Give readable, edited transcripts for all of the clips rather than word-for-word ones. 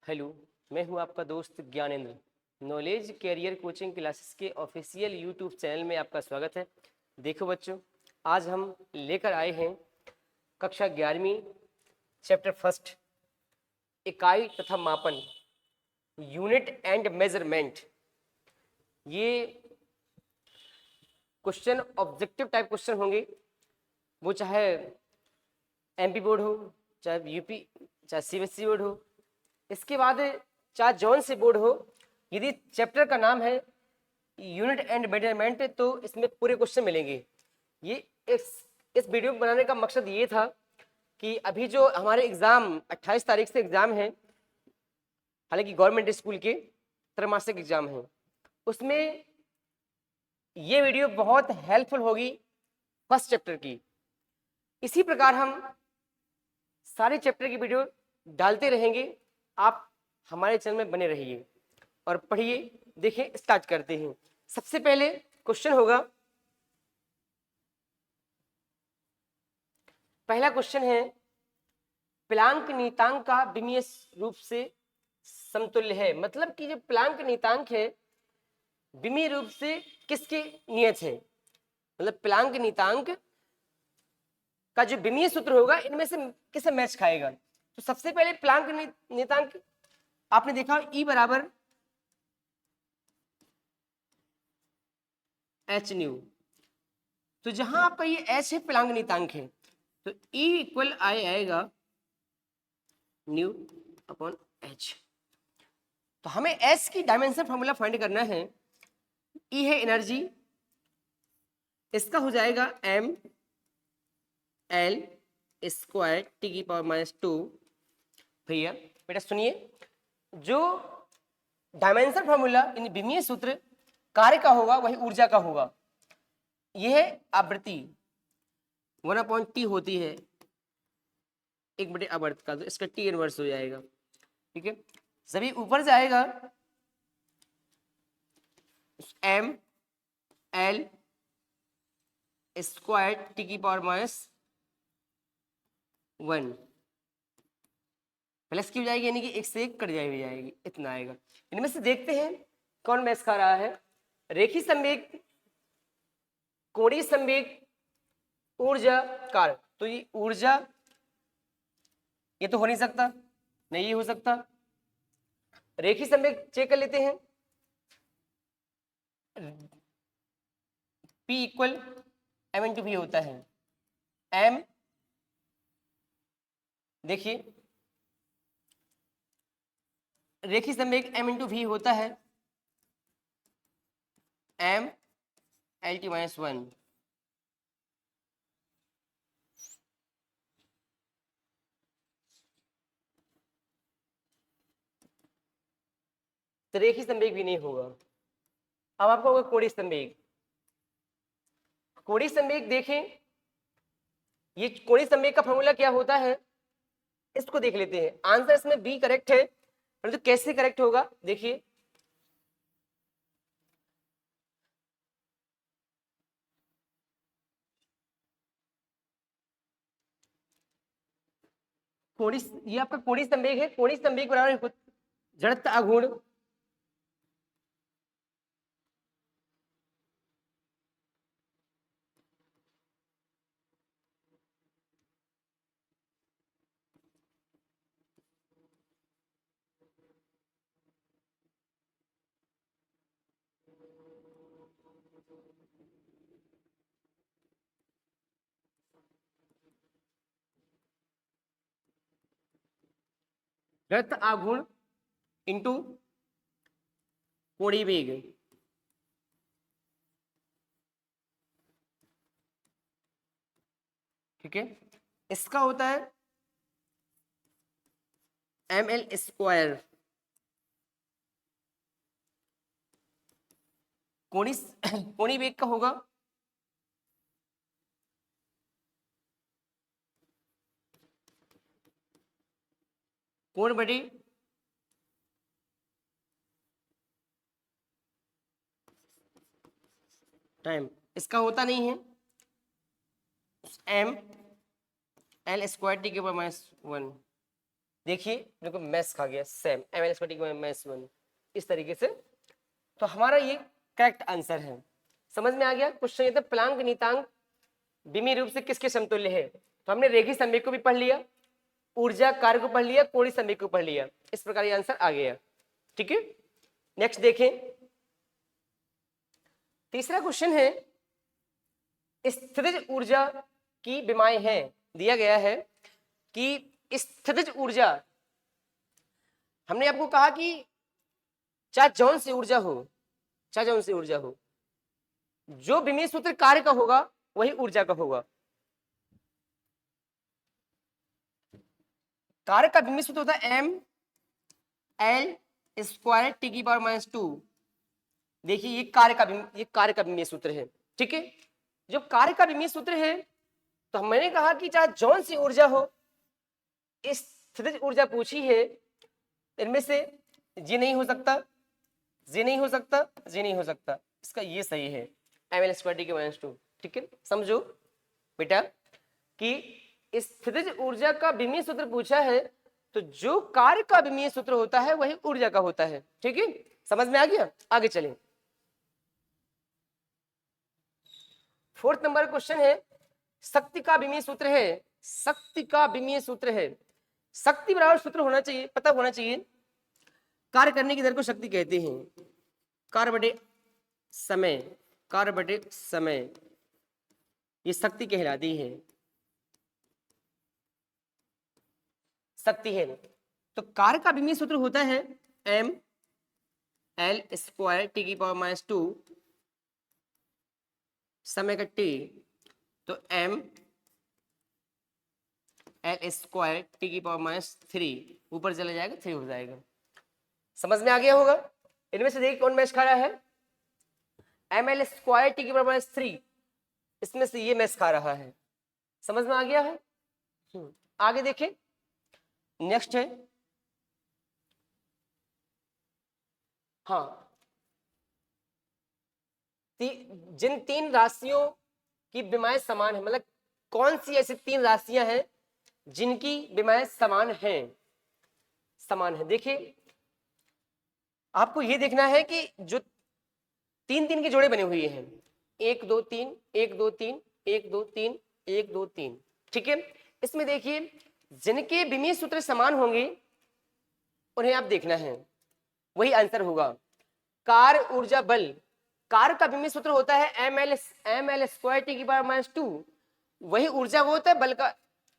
Hello, मैं हूं आपका दोस्त Gyanendra. Knowledge career coaching classes के ऑफिशियल यूट्यूब चैनल में आपका स्वागत है। देखो बच्चों, आज हम लेकर आए हैं कक्षा 11वीं चैप्टर फर्स्ट, इकाई तथा मापन, यूनिट एंड मेजरमेंट। ये क्वेश्चन ऑब्जेक्टिव टाइप क्वेश्चन होंगे, वो चाहे एमपी बोर्ड हो, चाहे यूपी, चाहे सीबीएसई बोर्ड हो। इसके बाद चाहे जौन से बोर्ड हो, यदि चैप्टर का नाम है यूनिट एंड मेजरमेंट तो इसमें पूरे क्वेश्चन मिलेंगे। ये इस वीडियो को बनाने का मकसद ये था कि अभी जो हमारे एग्जाम 28 तारीख से एग्जाम है, हालांकि गवर्नमेंट स्कूल के त्रैमासिक एग्जाम है, उसमें ये वीडियो बहुत हेल्पफुल होगी फर्स्ट चैप्टर की। इसी प्रकार हम सारे चैप्टर की वीडियो डालते रहेंगे। आप हमारे चैनल में बने रहिए और पढ़िए। देखिए, स्टार्ट करते हैं। सबसे पहले क्वेश्चन होगा, पहला क्वेश्चन है, प्लांक नियतांक का विमीय रूप से समतुल्य है। मतलब कि जो प्लांक नियतांक है विमीय रूप से किसके नियत है। मतलब प्लांक नियतांक का जो विमीय सूत्र होगा इनमें से किसे मैच खाएगा। तो सबसे पहले प्लांक नियतांक आपने देखा E बराबर एच न्यू। तो जहां आपका ये एच है, प्लांक नियतांक है, तो E इक्वल आएगा न्यू अपॉन एच। तो हमें एस की डायमेंशन फॉर्मूला फाइंड करना है। E है एनर्जी, इसका हो जाएगा m l स्क्वायर टी की पावर -2। भैया बेटा सुनिए, जो डायमेंशन फॉर्मूला इन विमीय सूत्र कार्य का होगा वही ऊर्जा का होगा। यह है आवृत्ति 1/t होती है 1/आवर्त का, तो इसका t इनवर्स हो जाएगा। ठीक है, सभी ऊपर जाएगा m l स्क्वायर टी की पावर -1 प्लस की हो जाएगी, यानी कि एक से एक कट जाएगी, इतना आएगा। इनमें से देखते हैं कौन मैच खा रहा है। रेखी संवेग, कोणीय संवेग, ऊर्जा कार। तो ये ऊर्जा, ये तो हो नहीं सकता, नहीं ये हो सकता। रेखी संवेग चेक कर लेते हैं। P इक्वल m/v होता है। m देखिए, रेखी संवेग m/v होता है m l/t - 1। तो रेखी संवेग भी नहीं होगा। अब आपको होगा कोणीय संवेग। कोणीय संवेग देखें, ये कोणीय संवेग का फॉर्मूला क्या होता है, इसको देख लेते हैं। आंसर इसमें बी करेक्ट है, परंतु कैसे करेक्ट होगा देखिए। कोणीय, ये आपका कोणीय संवेग है। कोणीय संवेग बराबर जड़त्व आघूर्ण जड़त्व आघूर्ण इंटू कोणीय वेग। ठीक है, इसका होता है ml स्क्वायर। कोणीय वेग का होगा कोण बटे टाइम। इसका होता नहीं है m l स्क्वायर टी के ऊपर -1। देखिए देखो मैस खा गया सेम ml स्क्वायर टी की पावर माइनस 1 इस तरीके से। तो हमारा ये करेक्ट आंसर है। समझ में आ गया। क्वेश्चन ये था प्लांक नियतांक विमीय रूप से किसके समतुल्य है। तो हमने रेखीय संवेग को भी पढ़ लिया, ऊर्जा कार्य को पढ़ लिया, कोणीय संवेग को पढ़ लिया। इस प्रकार ये आंसर आ गया। ठीक है, नेक्स्ट देखें। तीसरा क्वेश्चन है स्थितिज ऊर्जा की विमाएं हैं। दिया गया है कि स्थितिज ऊर्जा, हमने आपको कहा कि चाहे जौन सी ऊर्जा हो, चाहे जौन सी ऊर्जा हो, जो विमीय सूत्र कार्य का होगा वही ऊर्जा का होगा। कार्य का विमीय सूत्र होता है एम एल स्क्वायर टी की पावर माइनस 2। देखिए ये कार्य का विमीय सूत्र है। ठीक है, जो कार्य का विमीय सूत्र है, तो मैंने कहा कि चाहे जौन सी ऊर्जा हो, इस स्थितिज ऊर्जा पूछी है, इनमें से ये नहीं हो सकता, ये नहीं हो सकता, ये नहीं हो सकता, इसका ये सही है एम एल स्क्वायर टी की माइनस 2। ठीक है, समझो बेटा कि स्थितिज ऊर्जा का विमीय सूत्र पूछा है, तो जो कार्य का विमीय सूत्र होता है वही ऊर्जा का होता है। ठीक है, समझ में आ गया। आगे चलें। फोर्थ नंबर क्वेश्चन है शक्ति का विमीय सूत्र है। शक्ति का विमीय सूत्र है, शक्ति बराबर सूत्र होना चाहिए, पता होना चाहिए। कार्य करने की दर को शक्ति कहते हैं। कार्य बटे समय, कार्य बटे समय, ये शक्ति कहलाती है, शक्ति है। तो कार्य का विमीय सूत्र होता है एम एल स्क्वायर टी की पावर माइनस 2, समय का टी, तो एम एल स्क्वायर टी की पावर माइनस 3, ऊपर चला जाएगा 3 हो जाएगा। समझ में आ गया होगा। इनमें से देखिए कौन मैच खा रहा है, एम एल स्क्वायर टी की पावर माइनस 3, इसमें से ये मैच खा रहा है। समझ में आ गया है। आगे देखें, नेक्स्ट है, हाँ, जिन 3 राशियों की विमाएं समान है, मतलब कौन सी ऐसी 3 राशियां हैं जिनकी विमाएं समान हैं, समान है। देखिए आपको ये देखना है कि जो 3-3 के जोड़े बने हुए हैं, 1 2 3 1 2 3 1 2 3 1 2 3। ठीक है, इसमें देखिए जिनके विमीय सूत्र समान होंगे उन्हें आप देखना है, वही आंसर होगा। कार्य ऊर्जा बल, कार्य का विमीय सूत्र होता है एम एल स्क्वायर टी की पावर माइनस 2, वही ऊर्जा को होता है।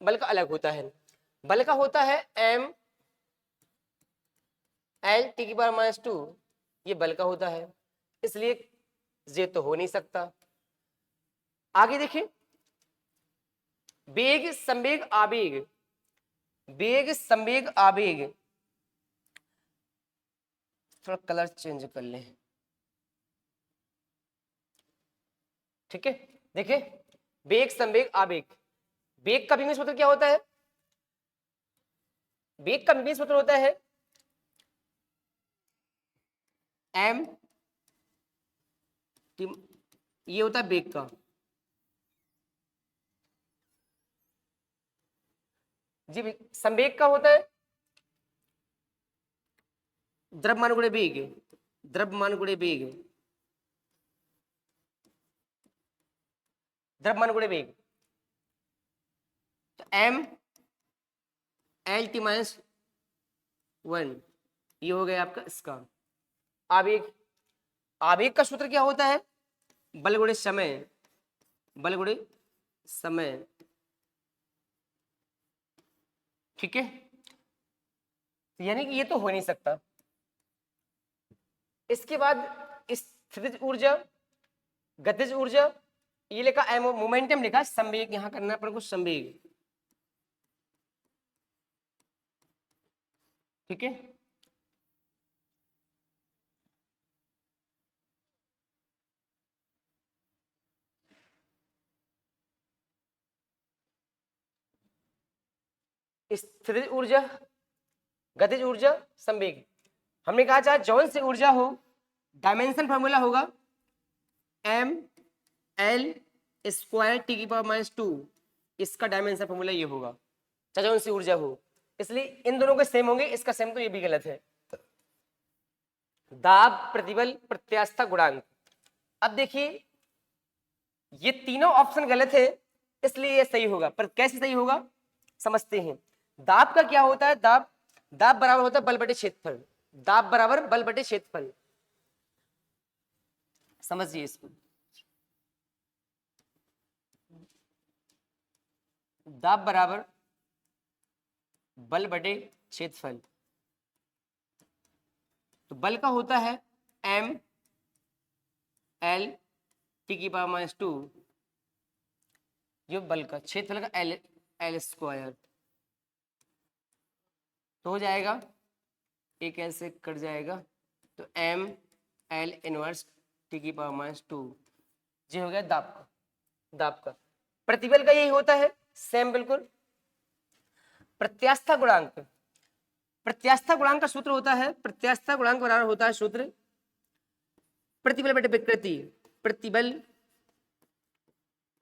बल का अलग होता है, बल का होता है एम एल टी की पावर माइनस 2, ये बल का होता है, इसलिए ये तो हो नहीं सकता। आगे देखिए, वेग संवेग आवेग, वेग संवेग आवेग, थोड़ा कलर चेंज कर लें। ठीक है, देखिए वेग संवेग आवेग, वेग का विमीय सूत्र क्या होता है, वेग का विमीय सूत्र होता है एम, ये होता है वेग का, जी संवेग का होता है द्रव्यमान गुणे वेग, द्रव्यमान गुणे वेग, द्रव्यमान गुणे वेग, तो एम एल टी माइनस 1, ये हो गया आपका इसका आवेग। आवेग का सूत्र क्या होता है, बल गुणे समय, बल गुणे समय। ठीक है, यानी कि ये तो हो नहीं सकता। इसके बाद स्थितिज ऊर्जा, गतिज ऊर्जा, ये लिखा मोमेंटम लिखा, संवेग यहां करना है अपन को, संवेग। ठीक है, स्थितिज ऊर्जा, गतिज ऊर्जा, संवेग। हमने कहा चाहे जौन सी ऊर्जा हो, डायमेंशन फार्मूला होगा एम एल स्क्वायर टी की पावर माइनस 2, इसका डायमेंशन फार्मूला ये होगा, चाहे जौन सी ऊर्जा हो। इसलिए इन दोनों के सेम होंगे, इसका सेम, तो ये भी गलत है। दाब, प्रतिबल, प्रत्यास्था गुणांक। अब देखिए ये तीनों ऑप्शन गलत है, इसलिए ये सही होगा, पर कैसे सही होगा समझते हैं। दाब का क्या होता है? दाब, दाब बराबर होता है बल बटे क्षेत्रफल। दाब बराबर बल बटे क्षेत्रफल, समझिए इसको। दाब बराबर बल बटे क्षेत्रफल, तो बल का होता है m l t की पावर -2, ये बल का, क्षेत्रफल का l स्क्वायर, तो हो जाएगा, एक ऐसे कट जाएगा, तो m l इनवर्स t की पावर -2, ये हो गया दाब का। दाब का प्रतिबल का यही होता है, सेम बिल्कुल। प्रत्यास्था गुणांक, प्रत्यास्था गुणांक का सूत्र होता है, प्रत्यास्था गुणांक बराबर होता है सूत्र प्रतिबल बटे विकृति, प्रतिबल,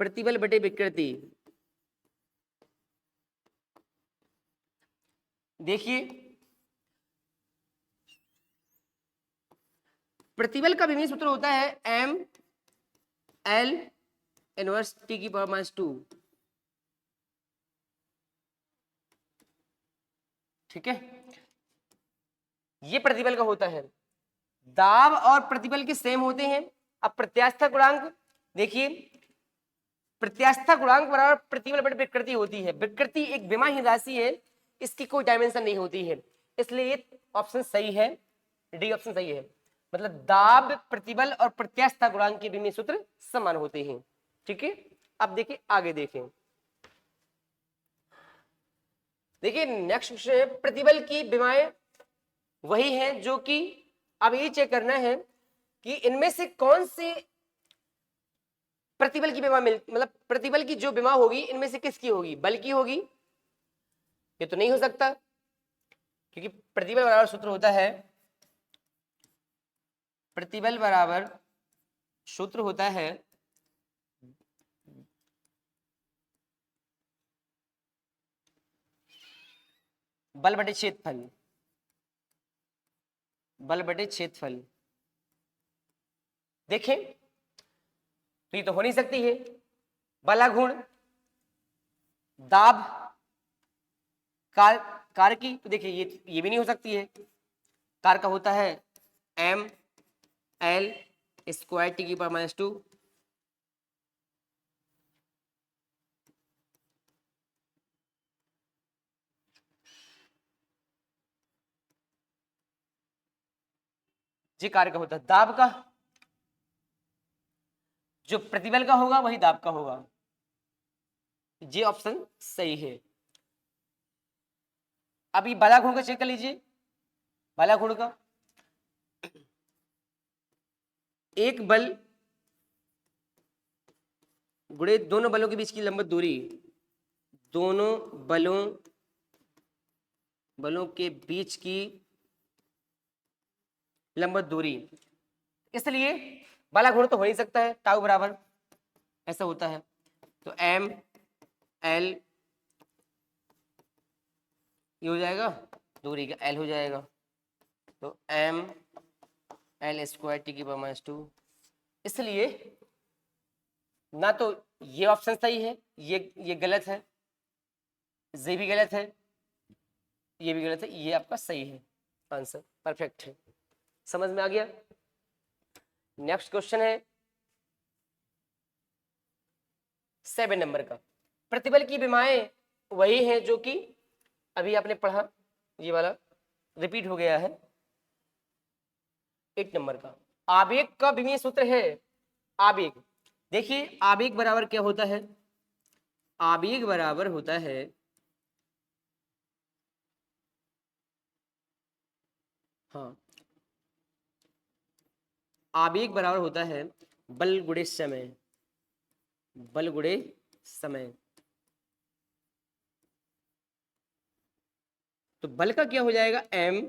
प्रतिबल बटे विकृति। देखिए प्रतिबल का विमीय सूत्र होता है m l इनवर्स t की पावर -2, ठीक है, ये प्रतिबल का होता है। दाब और प्रतिबल के सेम होते हैं। अब प्रत्यास्था गुणांक देखिए, प्रत्यास्था गुणांक बराबर प्रतिबल बटे विकृति होती है। विकृति एक विमाहीन राशि है, इसकी कोई डायमेंशन नहीं होती है, इसलिए ये ऑप्शन सही है, डी ऑप्शन सही है। मतलब दाब, प्रतिबल और प्रत्यास्था गुणांक के विमीय सूत्र समान होते हैं, ठीक है। अब देखिए आगे देखें, देखिए नेक्स्ट क्वेश्चन है, प्रतिबल की विमाएं वही है जो कि, अब ये चेक करना है कि इनमें से कौन सी प्रतिबल की विमा मतलब प्रतिबल की जो विमा होगी इनमें से किसकी होगी, बल की होगी? ये तो नहीं हो सकता, क्योंकि प्रतिबल बराबर सूत्र होता है, प्रतिबल बराबर सूत्र होता है बल बटे क्षेत्रफल, बल बटे क्षेत्रफल। देखें तो ये तो हो नहीं सकती है, बलागुण, दाब, कार की, तो देखिए ये भी नहीं हो सकती है। कार का होता है m l स्क्वायर t की पावर -2, जी कार का होता है। दाब का, जो प्रतिबल का होगा वही दाब का होगा, ये ऑप्शन सही है। अभी बलागुण का चेक कर लीजिए, बलागुण का, एक बल गुणे दोनों बलों के बीच की लंबवत दूरी, दोनों बलों के बीच की लंबवत दूरी, इसलिए बलागुण तो हो नहीं सकता है, टाउ बराबर ऐसा होता है, तो m l ये हो जाएगा, दूरी का l हो जाएगा, तो m l स्क्वायर t की पावर -2, इसलिए ना तो ये ऑप्शन सही है, ये गलत है, ये भी गलत है, ये भी गलत है, ये आपका सही है, आंसर परफेक्ट है। समझ में आ गया? नेक्स्ट क्वेश्चन है 7 नंबर का, प्रतिबल की विमाएं वही हैं जो कि अभी आपने पढ़ा, ये वाला रिपीट हो गया है। 8 नंबर का, आवेग का विमीय सूत्र है, आवेग, देखिए आवेग बराबर क्या होता है, आवेग बराबर होता है हाँ, आवेग बराबर होता है बल गुणे समय, बल गुणे समय। तो बल का क्या हो जाएगा, m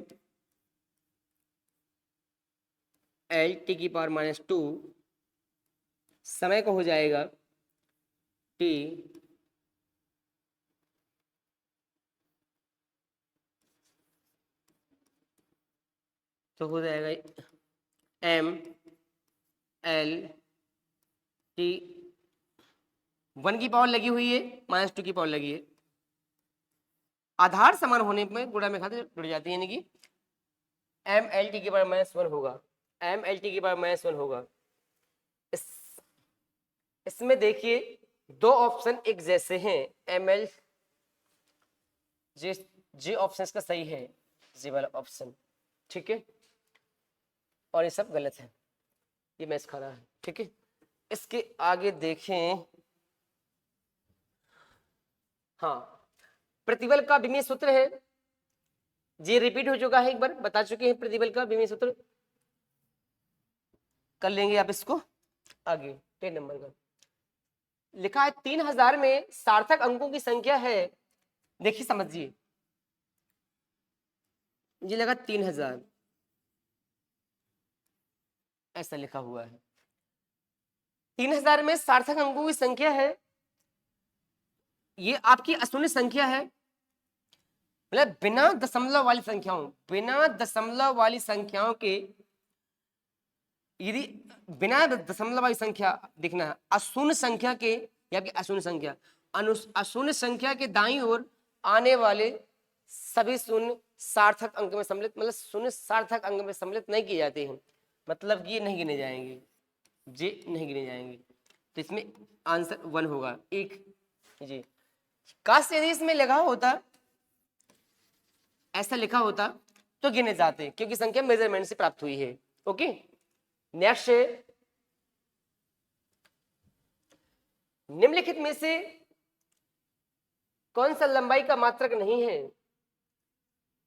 l t की पावर -2, समय का हो जाएगा t तो हो जाएगा एम एल टी, 1 की पावर लगी हुई है -2 की पावर लगी है, आधार समान होने में गुणा में खाते जुड़ जाती है, यानी कि एम एल टी की पावर -1 होगा, एम एल टी की पावर -1 होगा। इसमें देखिए 2 ऑप्शन एक जैसे हैं, एम एल जे ऑप्शन इसका सही है, जे वाला ऑप्शन, ठीक है, और ये सब गलत है, ये मैच खा रहा है, ठीक है। इसके आगे देखें, हाँ, प्रतिबल का विमीय सूत्र है, ये रिपीट हो चुका है, एक बार बता चुके हैं प्रतिबल का विमीय सूत्र, कर लेंगे आप इसको आगे। 10 नंबर का लिखा है 3000 में सार्थक अंकों की संख्या है, देखिए समझिए, ये लगा 3000, ऐसा लिखा हुआ है, 3000 में सार्थक अंकों की संख्या है, ये आपकी अशून्य संख्या है, मतलब बिना दशमलव वाली संख्याओं, बिना दशमलव वाली संख्याओं के, यदि बिना दशमलव वाली संख्या दिखना है, अशून्य संख्या के या कि अशून्य संख्या, अशून्य संख्या के दाईं ओर आने वाले सभी शून्य सार्थक अंक में सम्मिलित, मतलब शून्य सार्थक अंक में सम्मिलित नहीं किए जाते हैं, मतलब ये नहीं गिने जाएंगे, ये नहीं गिने जाएंगे, तो इसमें आंसर 1 होगा, एक जी। काश यदि इसमें लगा होता, ऐसा लिखा होता तो गिने जाते, क्योंकि संख्या मेजरमेंट से प्राप्त हुई है। ओके, नेक्स्ट है, निम्नलिखित में से कौन सा लंबाई का मात्रक नहीं है?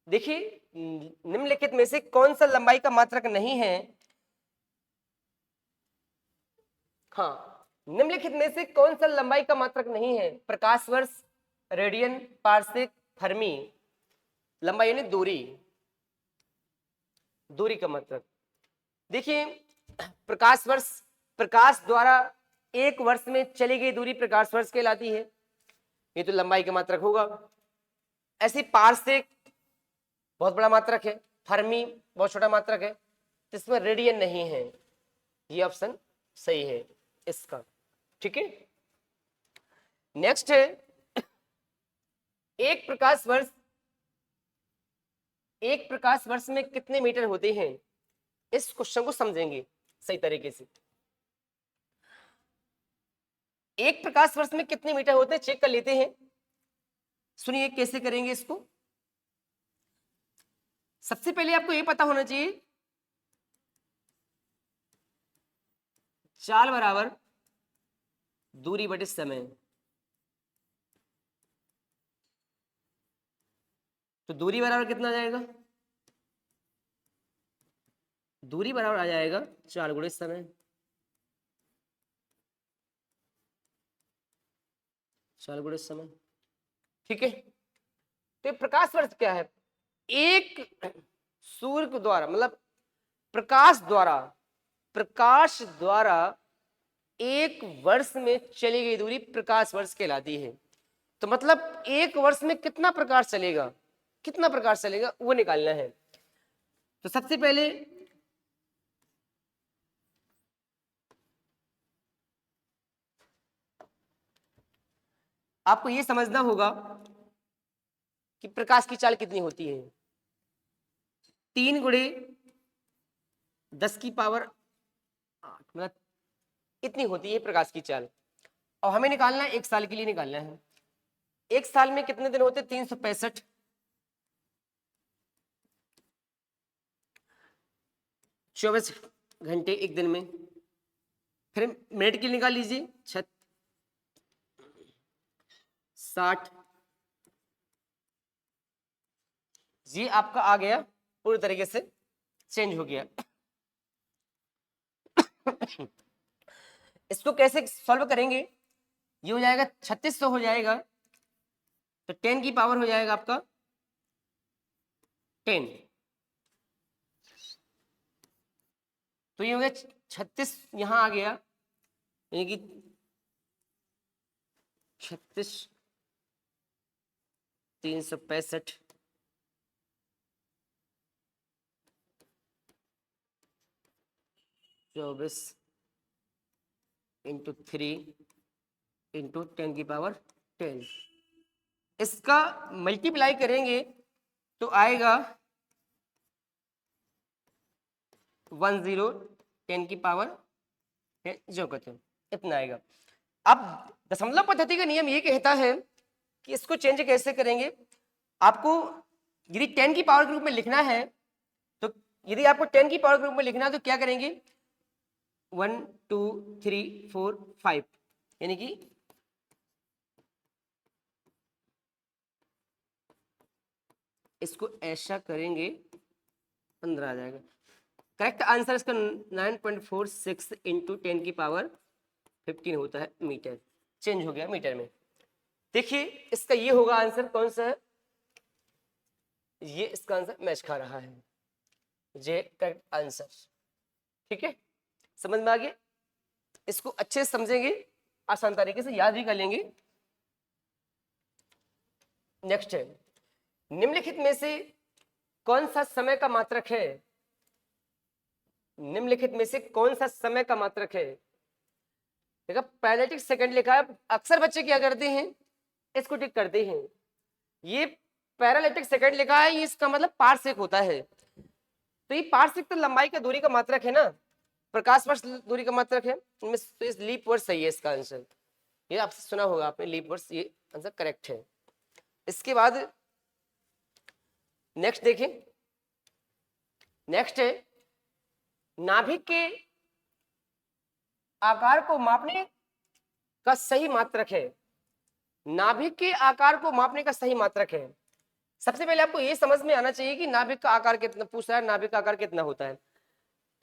देखिए, निम्नलिखित में से कौन सा लंबाई का मात्रक नहीं है? हाँ, निम्नलिखित में से कौन सा लंबाई का मात्रक नहीं है? प्रकाश वर्ष, रेडियन, पार्सेक, फर्मी। लंबाई यानी दूरी, दूरी का मात्रक। देखिए, प्रकाश वर्ष, प्रकाश द्वारा एक वर्ष में चली गई दूरी प्रकाश वर्ष कहलाती है, ये तो लंबाई का मात्रक होगा। ऐसी पार्सेक बहुत बड़ा मात्रक है, फर्मी बहुत छोटा मात्रक है, इसमें रेडियन नहीं है, ये ऑप्शन सही है इसका, ठीक है। नेक्स्ट है, एक प्रकाश वर्ष में कितने मीटर होते हैं? इस क्वेश्चन को समझेंगे सही तरीके से। एक प्रकाश वर्ष में कितने मीटर होते हैं चेक कर लेते हैं, सुनिए कैसे करेंगे इसको। सबसे पहले आपको ये पता होना चाहिए, चाल बराबर दूरी बटे समय, तो दूरी बराबर कितना आ जाएगा? दूरी बराबर आ जाएगा 4 गुणे समय, 4 गुणे समय, ठीक है। तो प्रकाश वर्ष क्या है? एक सूर्य द्वारा, मतलब प्रकाश द्वारा एक वर्ष में चली गई दूरी प्रकाश वर्ष कहलाती है। तो मतलब एक वर्ष में कितना प्रकाश चलेगा, कितना प्रकाश चलेगा वो निकालना है। तो सबसे पहले आपको ये समझना होगा कि प्रकाश की चाल कितनी होती है। 3 गुणे 10 की पावर 8, मतलब इतनी होती है प्रकाश की चाल, और हमें निकालना है 1 साल के लिए निकालना है। 1 साल में कितने दिन होते? 365, 24 घंटे एक दिन में। फिर मिनट के लिए निकाल लीजिए, 60, ये आपका आ गया, पूरी तरीके से चेंज हो गया। इसको कैसे सॉल्व करेंगे? ये हो जाएगा 3600 हो जाएगा, तो 10 की पावर हो जाएगा आपका 10, तो ये हो गया 36, यहां आ गया, यानी कि 36 365, 24 इंटू 3 इंटू 10⁻10। इसका मल्टीप्लाई करेंगे तो आएगा 10 जो कहते हैं इतना आएगा। अब दशमलव पद्धति का नियम ये कहता है कि इसको चेंज कैसे करेंगे। आपको यदि 10 की पावर के रूप में लिखना है तो यदि आपको 10 की पावर के रूप में लिखना है तो क्या करेंगे 1 2 3 4 5 यानी कि इसको ऐसा करेंगे 15 आ जाएगा। करेक्ट आंसर इसका 9.46 इंटू 10 की पावर 15 होता है मीटर। चेंज हो गया मीटर में। देखिए इसका ये होगा आंसर कौन सा है, ये इसका आंसर मैच खा रहा है, ये करेक्ट आंसर। ठीक है, समझ में आ गया। इसको अच्छे से समझेंगे, आसान तरीके से याद भी कर लेंगे। नेक्स्ट है, निम्नलिखित में से कौन सा समय का मात्रक है, निम्नलिखित में से कौन सा समय का मात्रक है। देखा पैरेलैटिक सेकंड लिखा है, अक्सर बच्चे क्या करते हैं इसको टिक करते हैं। ये पैरेलैटिक सेकंड लिखा है, ये इसका मतलब पारसेक होता है। तो ये पारसेक तो लंबाई का दूरी का मात्रक है ना, प्रकाश वर्ष दूरी का मात्रक है। इनमें तो इस लीप वर्ष सही है इसका आंसर, ये आपसे सुना होगा आपने लीप वर्ष, ये आंसर करेक्ट है। इसके बाद नेक्स्ट देखें, नेक्स्ट है नाभिक के आकार को मापने का सही मात्रक है। नाभिक के आकार को मापने का सही मात्रक है। सबसे पहले आपको ये समझ में आना चाहिए कि नाभिक का आकार कितना पूछ रहा है, नाभिक का आकार कितना होता है।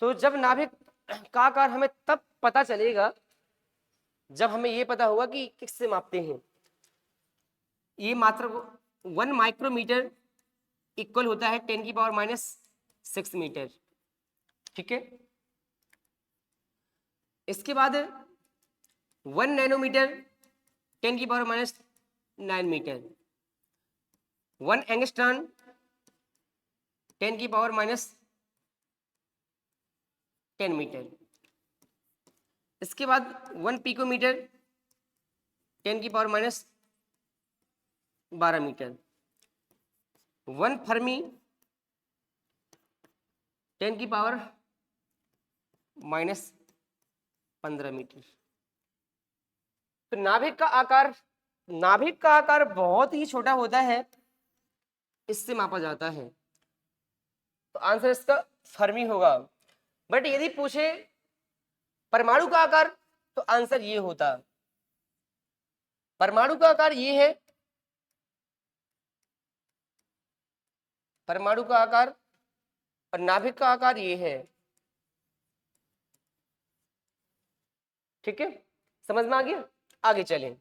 तो जब नाभिक का आकार हमें तब पता चलेगा जब हमें ये पता होगा कि किससे मापते हैं। ये मात्रक 1 माइक्रोमीटर इक्वल होता है 10⁻⁻6 मीटर। ठीक है, इसके बाद 1 नैनोमीटर 10⁻⁻9 मीटर, 1 एंगस्ट्रॉन 10⁻10 मीटर। इसके बाद 1 पिकोमीटर 10⁻12 मीटर, 1 फर्मी 10⁻−15 मीटर। तो नाभिक का आकार बहुत ही छोटा होता है, इससे मापा जाता है। तो आंसर इसका फर्मी होगा। बट यदि पूछे परमाणु का आकार तो आंसर ये होता, परमाणु का आकार ये है, परमाणु का आकार, और नाभिक का आकार ये है। ठीक है, समझ में आ गया। आगे चलें,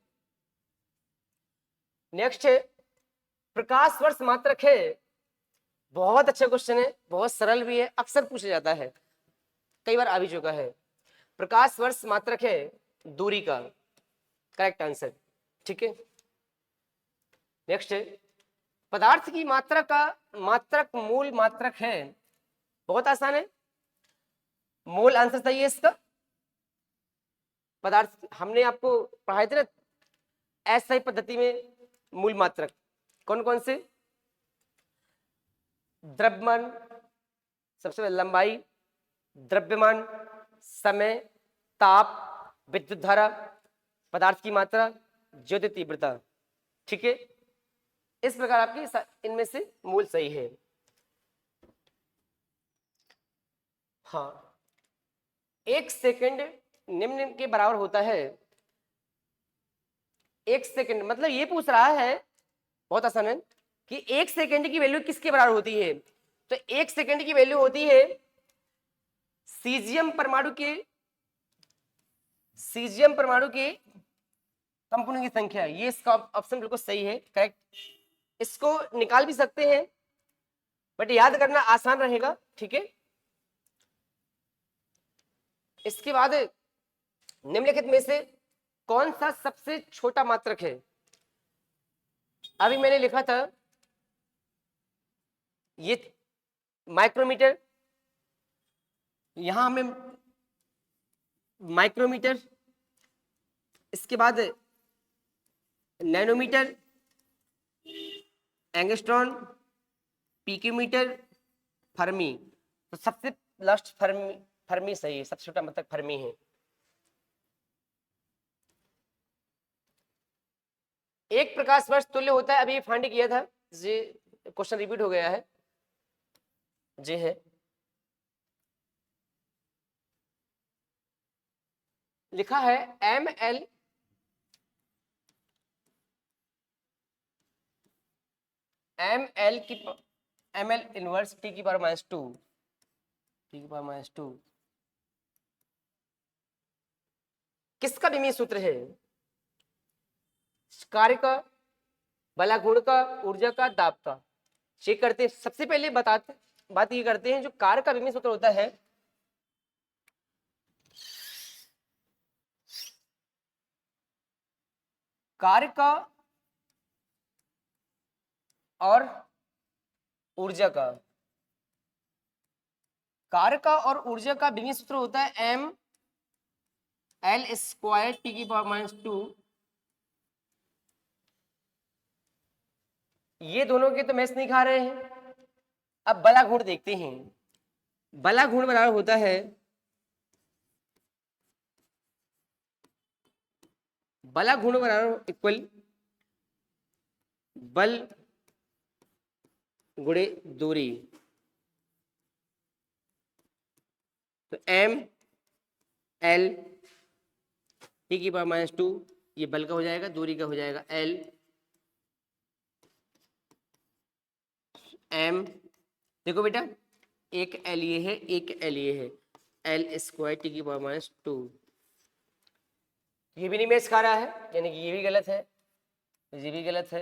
नेक्स्ट है प्रकाश वर्ष मात्रक है। बहुत अच्छा क्वेश्चन है, बहुत सरल भी है, अक्सर पूछा जाता है, कई बार आ भी चुका है। प्रकाश वर्ष मात्रक है दूरी का, करेक्ट आंसर। ठीक है, नेक्स्ट है पदार्थ की मात्रा का मात्रक मूल मात्रक है। बहुत आसान है, मोल आंसर सही है इसका। पदार्थ हमने आपको पढ़ाए थे ना ऐसा ही पद्धति में मूल मात्रक कौन कौन से, द्रव्यमान सबसे पहले, लंबाई, द्रव्यमान, समय, ताप, विद्युत धारा, पदार्थ की मात्रा, ज्योति तीव्रता। ठीक है, इस प्रकार आपकी इनमें से मूल सही है। हाँ, 1 सेकंड निम्न के बराबर होता है। 1 सेकंड मतलब ये पूछ रहा है, बहुत आसान है, कि 1 सेकंड की वैल्यू किसके बराबर होती है। तो 1 सेकंड की वैल्यू होती है सीजियम परमाणु के कंपनों की संख्या। ये इसका ऑप्शन बिल्कुल सही है, करेक्ट। इसको निकाल भी सकते हैं बट याद करना आसान रहेगा। ठीक है, इसके बाद निम्नलिखित में से कौन सा सबसे छोटा मात्रक है। अभी मैंने लिखा था ये माइक्रोमीटर, यहां हमें माइक्रोमीटर, इसके बाद नैनोमीटर, एंगस्ट्रॉन, पिकोमीटर, फर्मी। तो सबसे लास्ट फर्मी, फर्मी सही है, सबसे छोटा मतलब फर्मी है। एक प्रकाश वर्ष तुल्य होता है, अभी फाइंड किया था, ये क्वेश्चन रिपीट हो गया है, जी है, लिखा है ml की ml इनवर्स t की पावर -2, t की पावर -2 किसका विमीय सूत्र है? कार्य का, बलागुण का, ऊर्जा का, दाब का। चेक करते हैं, सबसे पहले बात ये करते हैं, जो कार्य का विमीय सूत्र होता है, कार्य का और ऊर्जा का, कार्य का और ऊर्जा का विमीय सूत्र होता है m l स्क्वायर t की पावर -2। ये दोनों के तो मैच नहीं खा रहे हैं। अब बला गुण देखते हैं, बला गुण बराबर होता है बला गुण बराबर इक्वल बल गुणे दूरी। तो m l t की पावर -2 ये बल का हो जाएगा, दूरी का हो जाएगा l m। देखो बेटा, एक l ये है, एक l ये है, l स्क्वायर t की पावर -2। ये भी नहीं मैच खा रहा है, यानी कि ये भी गलत है, ये भी गलत है,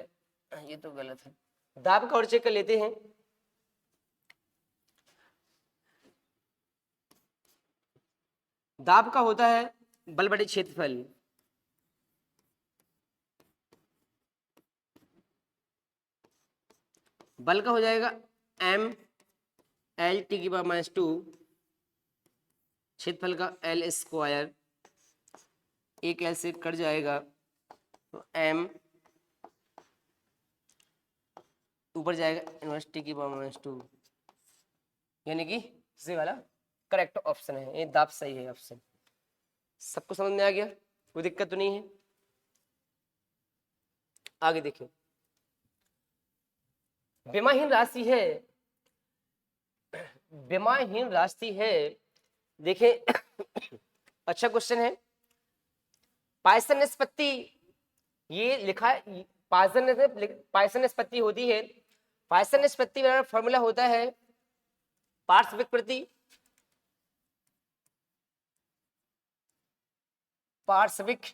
ये तो गलत है। दाब का और चेक कर लेते हैं। दाब का होता है बल बटे क्षेत्रफल, बल का हो जाएगा m l t की पावर -2, क्षेत्रफल का l स्क्वायर, एक l से कट जाएगा, तो m ऊपर जाएगा इनवर्स t की पावर -2, यानी कि सी वाला करेक्ट ऑप्शन है, ये दाब सही है ऑप्शन। सबको समझ में आ गया, कोई दिक्कत तो नहीं है? आगे देखिए, विमाहीन राशि है, विमाहीन राशि है, देखिए अच्छा क्वेश्चन है। पाइसन निष्पत्ति, ये लिखा है, पाइसन निष्पत्ति होती है, पाइसन निष्पत्ति का फॉर्मूला होता है पार्श्विक प्रति, पार्श्विक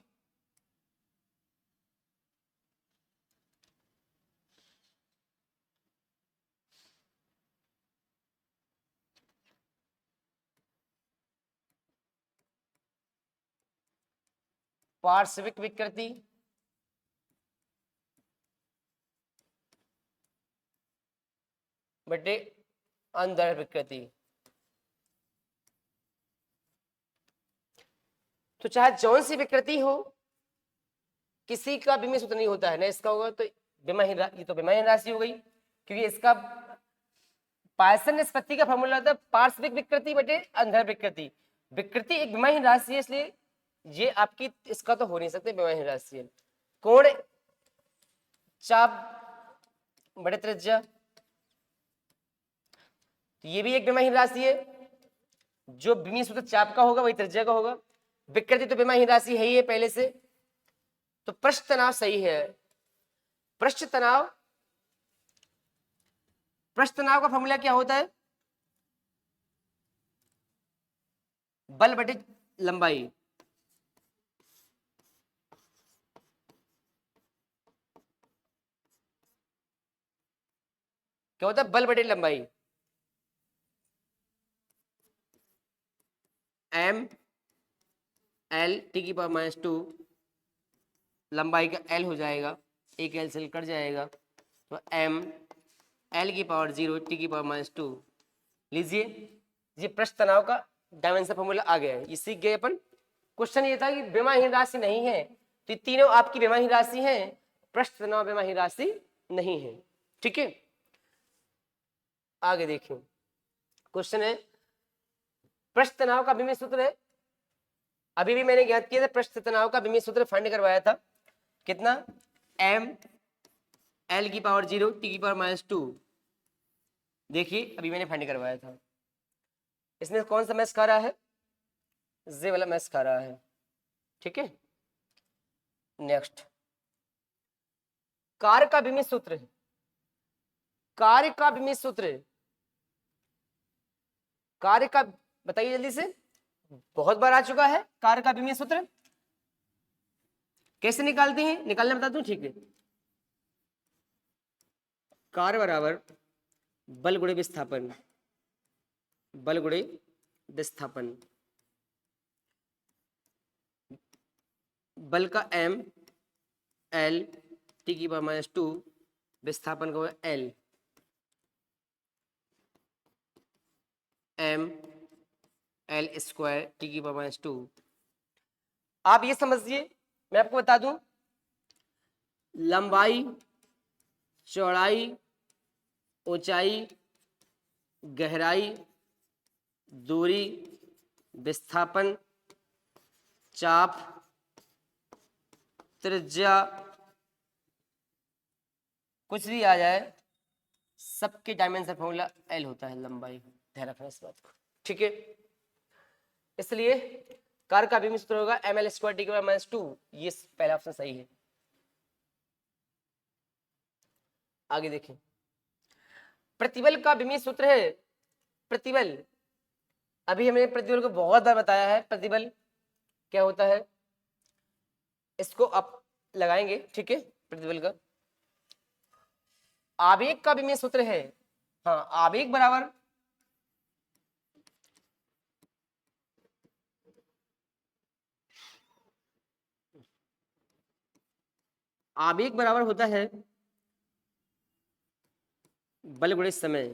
पार्श्विक विकृति बटे अंदर विकृति। तो चाहे जौन सी विकृति हो, किसी का विमीय सूत्र नहीं होता है ना, इसका होगा तो विमाहीन, ये तो विमाहीन राशि हो गई, क्योंकि इसका पाइसन निष्पत्ति का फॉर्मूला होता है पार्श्विक विकृति बटे अंदर विकृति। विकृति एक विमाहीन राशि है, इसलिए ये आपकी, इसका तो हो नहीं सकते, विमाहीन राशि है। कोण चाप बड़े त्रिज्या, तो ये भी एक विमाहीन राशि है, जो विमीय सूत्र चाप का होगा वही त्रिज्या का होगा। विकृति तो विमाहीन राशि है ही है पहले से। तो पृष्ठ तनाव सही है, पृष्ठ तनाव, पृष्ठ तनाव का फॉर्मूला क्या होता है? बल बटे लंबाई। क्या होता है? बल बटे लंबाई, m l t की पावर -2, लंबाई का l हो जाएगा, एक l से कट जाएगा, तो m l की पावर 0 t की पावर -2। लीजिए, ये पृष्ठ तनाव का डायमेंशन फॉर्मूला आ गया है, ये सीख गए अपन। क्वेश्चन ये था कि विमाहीन राशि नहीं है, तो ये तीनों आपकी विमाहीन राशि हैं, पृष्ठ तनाव विमाहीन राशि नहीं है। ठीक है, आगे देखें, क्वेश्चन है पृष्ठ तनाव का विमीय सूत्र है, अभी भी मैंने ज्ञात किया था, पृष्ठ तनाव का विमीय सूत्र फाइंड करवाया था, कितना, m l की पावर 0 t की पावर -2। देखिए अभी मैंने फाइंड करवाया था, इसमें कौन सा मैथ्स खा रहा है, जे वाला मैथ्स खा रहा है। ठीक है, नेक्स्ट, कार्य का विमीय सूत्र, कार्य का विमीय सूत्र, कार्य का बताइए जल्दी से, बहुत बार आ चुका है कार्य का विमीय सूत्र, कैसे निकालते हैं, निकालना बता दूं, ठीक है, कार्य बराबर बल गुणे विस्थापन, बल गुणे विस्थापन, बल का m l t की पावर -2, विस्थापन का l m l square t की पावर -2। आप ये समझिए, मैं आपको बता दूं, लंबाई, चौड़ाई, ऊंचाई, गहराई, दूरी, विस्थापन, चाप, त्रिज्या, कुछ भी आ जाए, सबके डायमेंशन फॉर्मूला एल होता है, लंबाई, ध्यान रखना इस बात को। ठीक है, इसलिए कार्य का विमीय सूत्र होगा एम एल स्क्वायर टी के पावर -2, ये पहला ऑप्शन सही है। आगे देखें, प्रतिबल का विमीय सूत्र है, प्रतिबल, अभी हमने प्रतिबल को बहुत बार बताया है, प्रतिबल क्या होता है, इसको आप लगाएंगे। ठीक है, प्रतिबल का आवेग का विमीय सूत्र है, हाँ, आवेग बराबर आवेग बराबर होता है बल गुणे समय,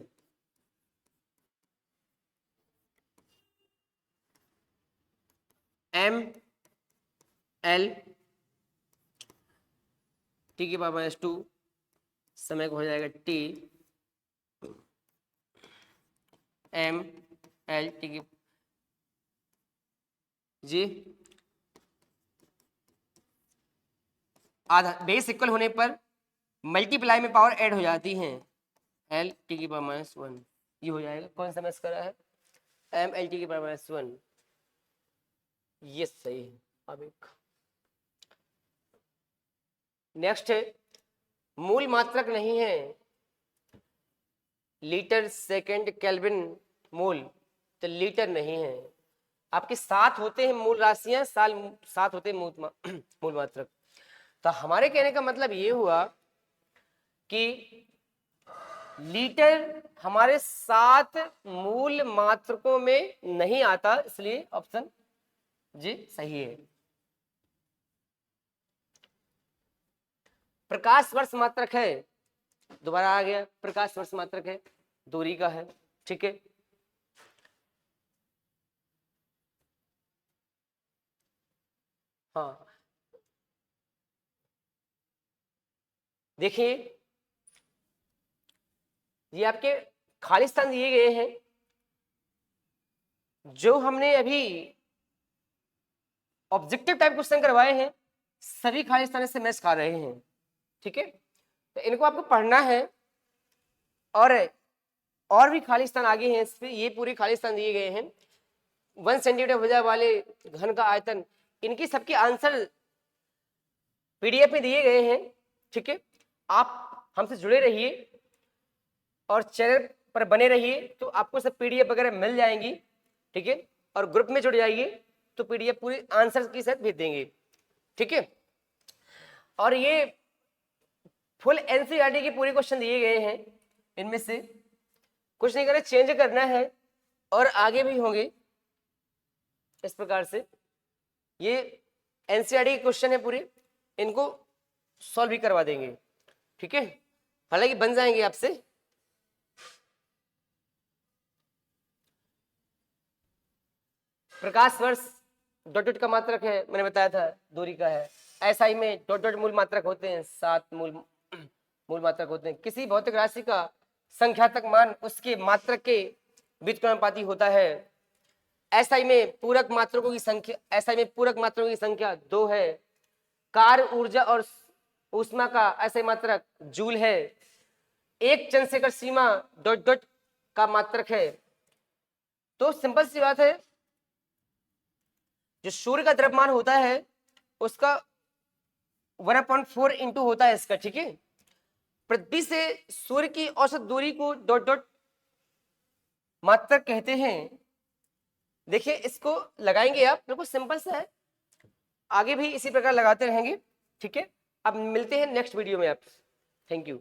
m l t की पावर -2, समय को हो जाएगा t m l t की जी, आधा बेस इक्वल होने पर मल्टीप्लाई में पावर ऐड हो जाती है, l t की पावर -1, ये हो जाएगा, कौन सा मैच कर रहा है, m l t की पावर -1, ये सही है। अब एक नेक्स्ट है, मूल मात्रक नहीं है, लीटर, सेकंड, केल्विन, मोल, तो लीटर नहीं है, आपके साथ होते हैं मूल राशियां, साथ होते हैं मूल मात्रक। तो हमारे कहने का मतलब ये हुआ कि लीटर हमारे 7 मूल मात्रकों में नहीं आता, इसलिए ऑप्शन जी सही है। प्रकाश वर्ष मात्रक है, दोबारा आ गया, प्रकाश वर्ष मात्रक है, दूरी का है। ठीक है, हाँ, देखिए ये आपके खाली स्थान दिए गए हैं, जो हमने अभी ऑब्जेक्टिव टाइप क्वेश्चन करवाए हैं, सभी खाली स्थान से मैच खा रहे हैं। ठीक है, तो इनको आपको पढ़ना है, और भी खाली स्थान आगे हैं, इस पे ये पूरे खाली स्थान दिए गए हैं, 1 सेंटीमीटर भुजा वाले घन का आयतन, इनकी सबके आंसर पीडीएफ में दिए गए हैं। ठीक है, आप हमसे जुड़े रहिए और चैनल पर बने रहिए, तो आपको सब पीडीएफ वगैरह मिल जाएंगी। ठीक है, और ग्रुप में जुड़ जाइए तो पीडीएफ पूरी आंसर के साथ भेज देंगे। ठीक है, और ये फुल एनसीईआरटी के पूरे क्वेश्चन दिए गए हैं, इनमें से कुछ नहीं करना, चेंज करना है, और आगे भी होंगे इस प्रकार से। ये एनसीईआरटी के क्वेश्चन है पूरे, इनको सॉल्व भी करवा देंगे। ठीक है, हालांकि बन जाएंगे आपसे। प्रकाश वर्ष डॉट डॉट का मात्रक है, मैंने बताया था दूरी का है। SI में डॉट डॉट मूल मात्रक होते हैं, 7 मूल मात्रक होते हैं। किसी भौतिक राशि का संख्यात्मक मान उसके मात्रक के व्युत्क्रमानुपाती होता है। SI में पूरक मात्रकों की संख्या, SI में पूरक मात्रकों की संख्या 2 है। कार्य ऊर्जा और ऊष्मा का SI मात्रक जूल है। एक चंद्रशेखर सीमा डॉट डॉट का मात्रक है। तो सिंपल सी बात है, जो सूर्य का द्रव्यमान होता है उसका 1/4 इंटू होता है इसका, ठीक है। पृथ्वी से सूर्य की औसत दूरी को डॉट डॉट मात्रक कहते हैं। देखिए इसको लगाएंगे आप, बिल्कुल सिंपल सा है, आगे भी इसी प्रकार लगाते रहेंगे, ठीक है। अब मिलते हैं नेक्स्ट वीडियो में आप। Thank you.